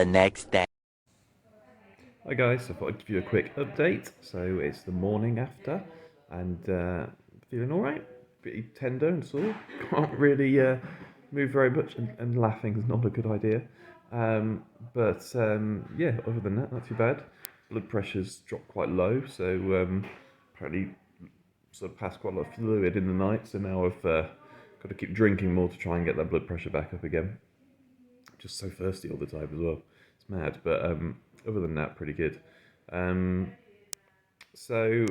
the next day. Hi guys, I thought I'd give you a quick update. So it's the morning after, and feeling all right. Pretty tender and sore. Can't really move very much, and laughing is not a good idea. But yeah, other than that, not too bad. Blood pressure's dropped quite low, so apparently sort of passed quite a lot of fluid in the night. So now I've got to keep drinking more to try and get that blood pressure back up again. Just so thirsty all the time as well. It's mad, but other than that, pretty good. Um, so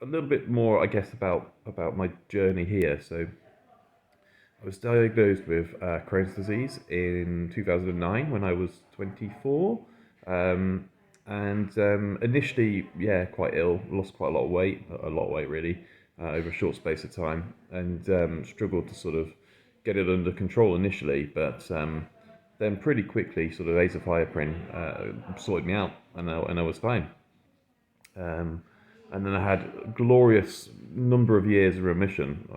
a little bit more, I guess, about my journey here. So I was diagnosed with Crohn's disease in 2009 when I was 24. And initially, yeah, quite ill, lost quite a lot of weight really, over a short space of time, and struggled to sort of get it under control initially, but then pretty quickly, sort of azathioprine sorted me out, and I was fine. Um, and then I had a glorious number of years of remission,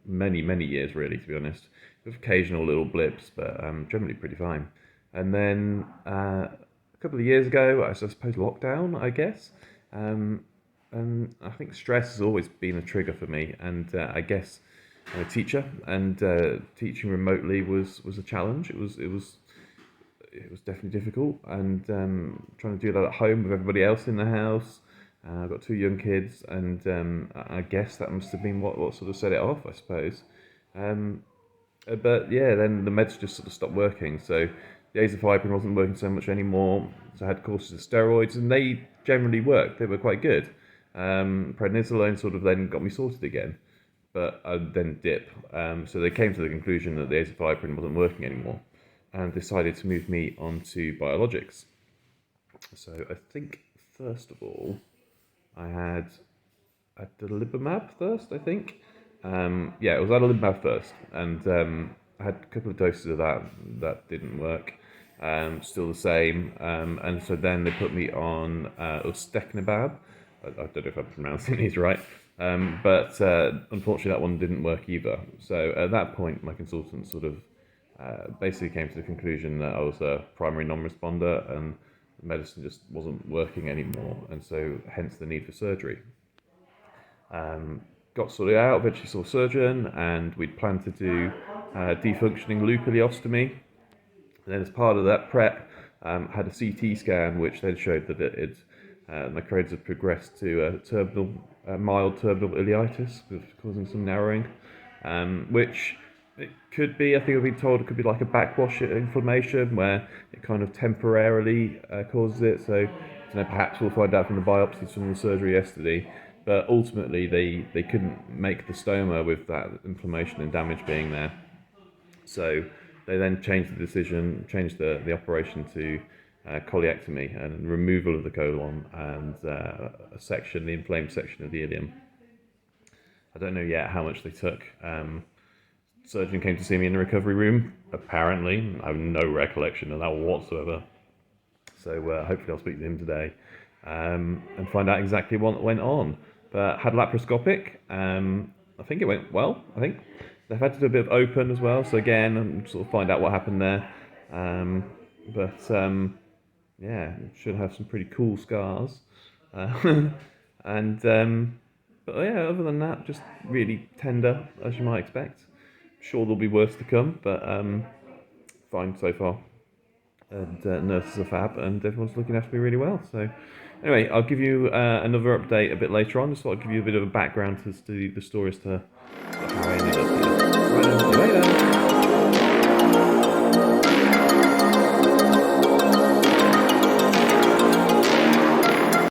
many years really, to be honest, with occasional little blips, but generally pretty fine. And then a couple of years ago, I suppose lockdown, I guess, um, and I think stress has always been a trigger for me, and I guess I'm a teacher, and teaching remotely was a challenge. It was definitely difficult, and trying to do that at home with everybody else in the house. I've got two young kids, and I guess that must have been what sort of set it off, I suppose. Um, but yeah, then the meds just sort of stopped working. So the azathioprine wasn't working so much anymore. So I had courses of steroids, and they generally worked. They were quite good. Prednisolone sort of then got me sorted again, but I then dip. So they came to the conclusion that the azathioprine wasn't working anymore, and decided to move me onto biologics. So I think first of all, I had adalimumab first. I think, yeah, it was adalimumab first, and I had a couple of doses of that. That didn't work. Still the same, and so then they put me on ustekinumab. I don't know if I'm pronouncing these right, but unfortunately that one didn't work either. So at that point, my consultant sort of basically came to the conclusion that I was a primary non-responder, and the medicine just wasn't working anymore, and so hence the need for surgery. Got sorted out, eventually saw a surgeon, and we'd planned to do defunctioning loop ileostomy. And then as part of that prep, had a CT scan which then showed that my Crohn's had progressed to mild terminal ileitis, causing some narrowing, which it could be, I think I've been told, it could be like a backwash inflammation where it kind of temporarily causes it. So, perhaps we'll find out from the biopsies from the surgery yesterday. But ultimately, they couldn't make the stoma with that inflammation and damage being there. So they then changed the operation to colectomy and removal of the colon and the inflamed section of the ileum. I don't know yet how much they took. Surgeon came to see me in the recovery room. Apparently, I have no recollection of that whatsoever. So hopefully I'll speak to him today and find out exactly what went on. But had laparoscopic. I think it went well. I think they've had to do a bit of open as well. So again, sort of find out what happened there. But yeah, should have some pretty cool scars. And but yeah, other than that, just really tender as you might expect. Sure, there'll be worse to come, but fine so far. And nurses are fab, and everyone's looking after me really well. So, anyway, I'll give you another update a bit later on. Just thought I'd give you a bit of a background as to the story as to how I ended up